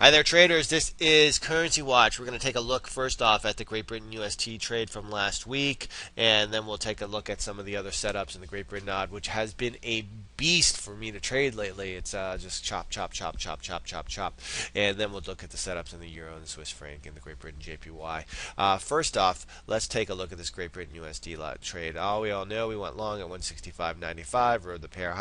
Hi there, traders. This is Currency Watch. We're going to take a look first off at the Great Britain UST trade from last week, and then we'll take a look at some of the other setups in the Great Britain odd, which has been a beast for me to trade lately. It's just chop, chop, chop, chop, chop, chop, chop, and then we'll look at the setups in the Euro and the Swiss franc and the Great Britain JPY. First off, let's take a look at this Great Britain USD trade. We all know we went long at 165.95, rode the pair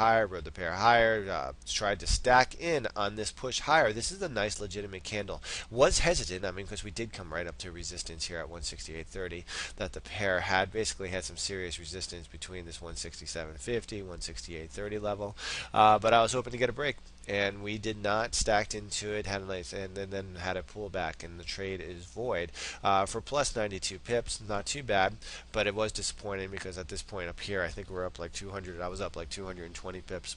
higher, tried to stack in on this push higher. This is a nice legitimate candle. Was hesitant, because we did come right up to resistance here at 168.30, that the pair basically had some serious resistance between this 167.50, 168.30 level, but I was hoping to get a break, and we did not. Stacked into it, had a nice, and then had a pullback, and the trade is void for plus 92 pips. Not too bad, but it was disappointing because at this point up here, I think we're up like 200. I was up like 220 pips.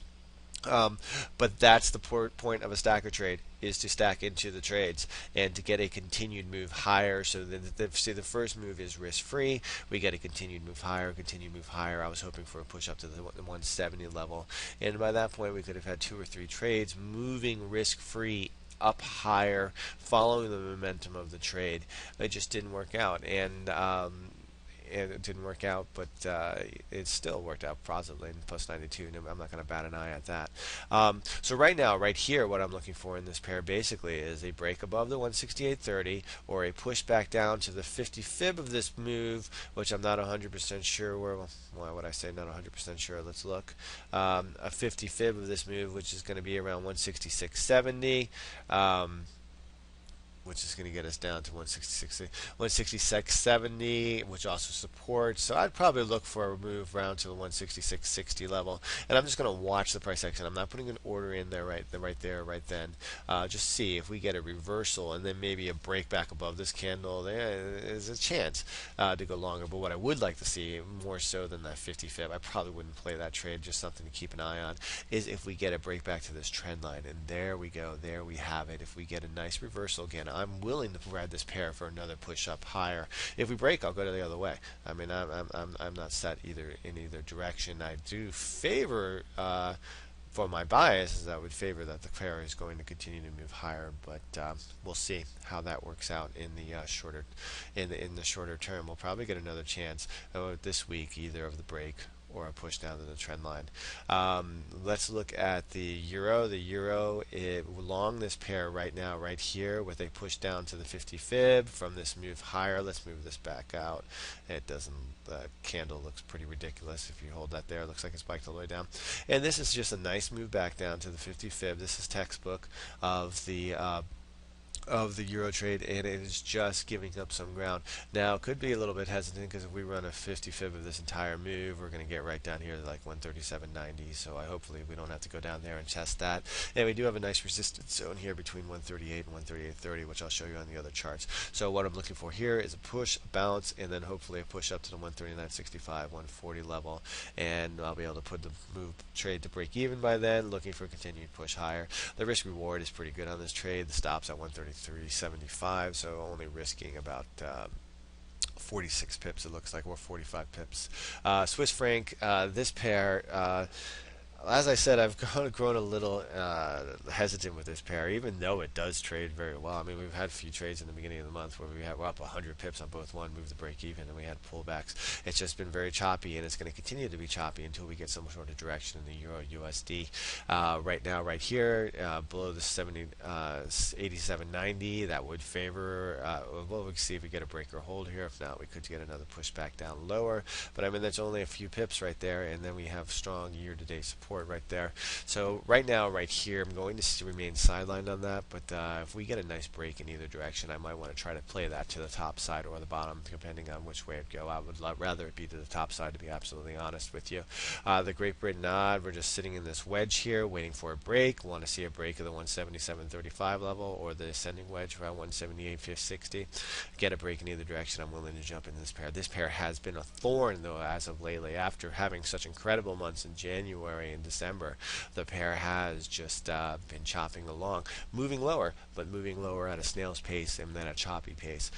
But that's the point of a stacker trade, is to stack into the trades and to get a continued move higher. So the first move is risk free. We get a continued move higher. I was hoping for a push up to the 170 level, and by that point we could have had 2 or 3 trades moving risk free up higher, following the momentum of the trade. It just didn't work out, and it didn't work out, but it still worked out positively in plus 92. I'm not going to bat an eye at that. So right now, right here, what I'm looking for in this pair basically is a break above the 168.30 or a push back down to the 50 fib of this move, which I'm not 100% sure where. Why would I say not 100% sure? Let's look. A 50 fib of this move, which is going to be around 166.70. Which is going to get us down to 166.70, which also supports. So I'd probably look for a move around to the 166.60 level, and I'm just going to watch the price action. I'm not putting an order in there right then. Just see if we get a reversal and then maybe a break back above this candle. There is a chance to go longer. But what I would like to see more so than that 50 fib, I probably wouldn't play that trade. Just something to keep an eye on, is if we get a break back to this trend line, and there we go. There we have it. If we get a nice reversal again, I'm willing to ride this pair for another push up higher. If we break, I'll go to the other way. I'm not set in either direction. I do favor, for my bias, is I would favor that the pair is going to continue to move higher, but we'll see how that works out in the shorter term. We'll probably get another chance this week, either of the break or a push down to the trend line. Let's look at the euro. The euro is long this pair right now, right here, with a push down to the 50 fib from this move higher. Let's move this back out. It doesn't. The candle looks pretty ridiculous if you hold that there. It looks like it's spiked all the way down. And this is just a nice move back down to the 50 fib. This is textbook of the euro trade, and it is just giving up some ground. Now, it could be a little bit hesitant because if we run a 50 fib of this entire move, we're going to get right down here to like 137.90. So hopefully we don't have to go down there and test that. And we do have a nice resistance zone here between 138 and 138.30, which I'll show you on the other charts. So what I'm looking for here is a push, a bounce, and then hopefully a push up to the 139.65, 140 level, and I'll be able to put the move trade to break even by then. Looking for a continued push higher. The risk reward is pretty good on this trade. The stop's at 133.75, so only risking about 46 pips, it looks like, or 45 pips. Swiss franc, this pair, as I said, I've grown a little hesitant with this pair, even though it does trade very well. We've had a few trades in the beginning of the month where we're up 100 pips on both one, move the break even, and we had pullbacks. It's just been very choppy, and it's going to continue to be choppy until we get some sort of direction in the Euro USD. Right now, right here, below the 87.90, that would favor. Well, we can see if we get a break or hold here. If not, we could get another push back down lower. But that's only a few pips right there, and then we have strong year-to-date support right there. So right now, right here, I'm going to remain sidelined on that, but if we get a nice break in either direction, I might want to try to play that to the top side or the bottom, depending on which way it go. I would rather it be to the top side, to be absolutely honest with you. The Great Britain odd, we're just sitting in this wedge here, waiting for a break. Want to see a break of the 177.35 level or the ascending wedge around 178.60. Get a break in either direction, I'm willing to jump in this pair. This pair has been a thorn, though, as of lately. After having such incredible months in January and in December, the pair has just been chopping along, moving lower, but moving lower at a snail's pace and then a choppy pace.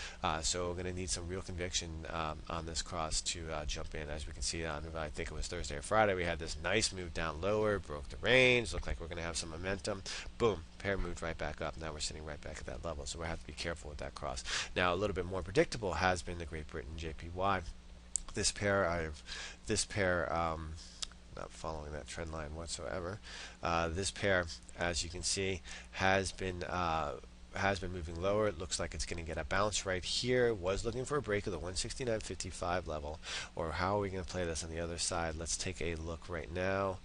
So we're going to need some real conviction on this cross to jump in. As we can see on, I think it was Thursday or Friday, we had this nice move down lower, broke the range, looked like we're going to have some momentum. Boom, pair moved right back up. Now we're sitting right back at that level, so we have to be careful with that cross. Now a little bit more predictable has been the Great Britain JPY. This pair, not following that trend line whatsoever. This pair, as you can see, has been moving lower. It looks like it's going to get a bounce right here. Was looking for a break of the 169.55 level. Or how are we going to play this on the other side? Let's take a look right now.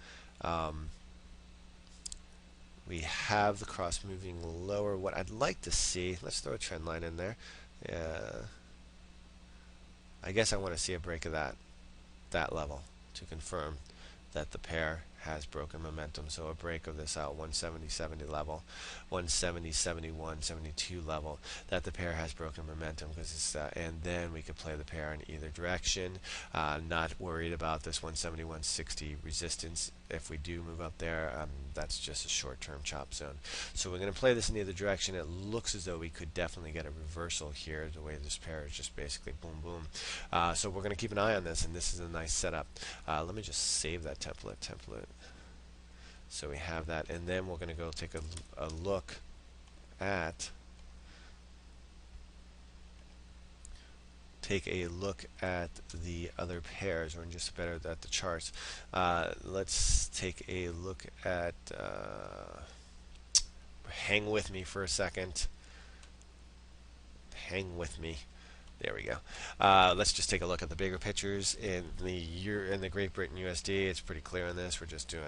We have the cross moving lower. What I'd like to see, let's throw a trend line in there. I guess I want to see a break of that level to confirm that the pair has broken momentum. So a break of this 170.70 level, 170.71, 72 level, that the pair has broken momentum, because it's and then we could play the pair in either direction. Not worried about this 171.60 resistance. If we do move up there, that's just a short-term chop zone. So we're going to play this in either direction. It looks as though we could definitely get a reversal here, the way this pair is just basically boom, boom. So we're going to keep an eye on this, and this is a nice setup. Let me just save that template. So we have that, and then we're going to go take a look at the other pairs, or just better at the charts. Let's take a look at hang with me for a second. Hang with me. There we go. Let's just take a look at the bigger pictures in the Great Britain USD. It's pretty clear on this. We're just doing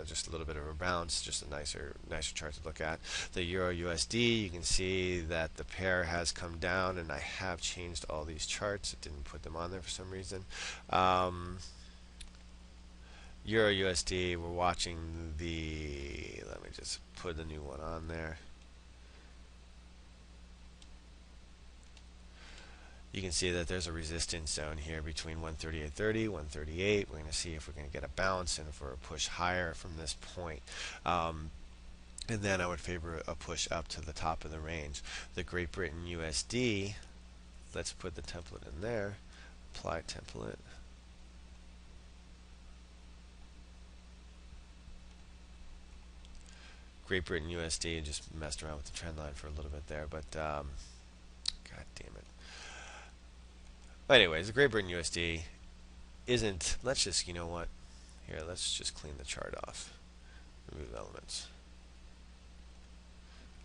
just a little bit of a bounce, just a nicer chart to look at. The Euro USD, you can see that the pair has come down, and I have changed all these charts. It didn't put them on there for some reason. Euro USD, we're watching let me just put the new one on there. You can see that there's a resistance zone here between 138.30, 138. We're going to see if we're going to get a bounce and if we're a push higher from this point. And then I would favor a push up to the top of the range. The Great Britain USD, let's put the template in there. Apply template. Great Britain USD, just messed around with the trend line for a little bit there, but God damn it. Anyways, the Great Britain USD isn't, let's just, you know what, here, let's just clean the chart off, remove elements.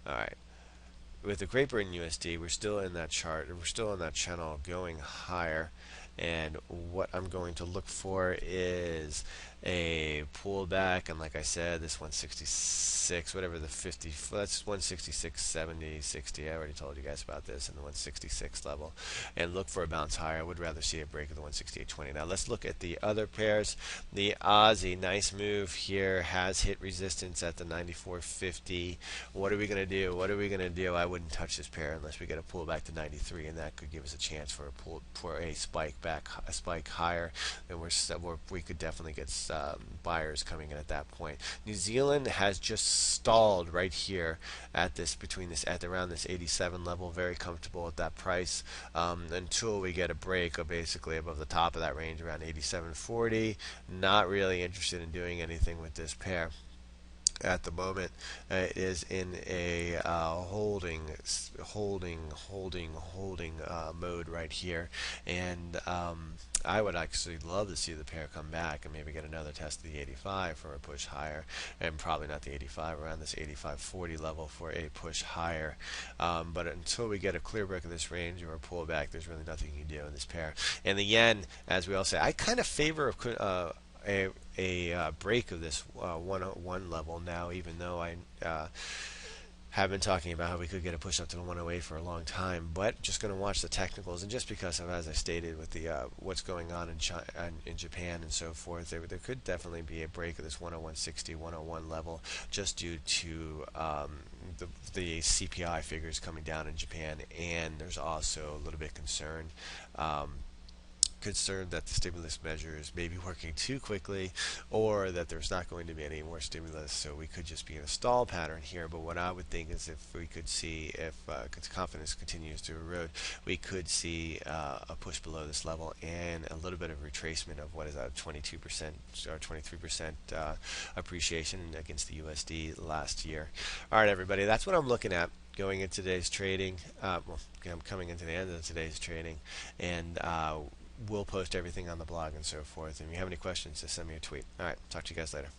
Alright, with the Great Britain USD, we're still in that chart, we're still in that channel going higher, and what I'm going to look for is a pullback, and like I said, this 166, whatever the 50, that's 166.70, 60, I already told you guys about this, in the 166 level, and look for a bounce higher. I would rather see a break of the 168.20. Now let's look at the other pairs. The Aussie, nice move here, has hit resistance at the 94.50. What are we going to do? What are we going to do? I wouldn't touch this pair unless we get a pullback to 93, and that could give us a chance for a spike back, a spike higher, and we could definitely get buyers coming in at that point. New Zealand has just stalled right here at around this 87 level, very comfortable at that price, until we get a break of basically above the top of that range around 87.40. Not really interested in doing anything with this pair at the moment. It is in a holding mode right here, and I would actually love to see the pair come back and maybe get another test of the 85 for a push higher, and probably not the 85, around this 85.40 level for a push higher. But until we get a clear break of this range or a pullback, there's really nothing you can do in this pair. And the yen, as we all say, I kind of favor a break of this 101 level now, even though I have been talking about how we could get a push up to the 108 for a long time, but just going to watch the technicals, and just because of, as I stated, with the what's going on in China, in Japan and so forth, there could definitely be a break of this 101.60, 101 level, just due to the CPI figures coming down in Japan, and there's also a little bit concern concerned that the stimulus measures may be working too quickly, or that there's not going to be any more stimulus, so we could just be in a stall pattern here. But what I would think is, if we could see, if confidence continues to erode, we could see a push below this level and a little bit of retracement of what is that, 22% or 23% appreciation against the USD last year. All right, everybody, that's what I'm looking at going into today's trading. Well, I'm coming into the end of today's trading, and we'll post everything on the blog and so forth. And if you have any questions, just send me a tweet. All right, talk to you guys later.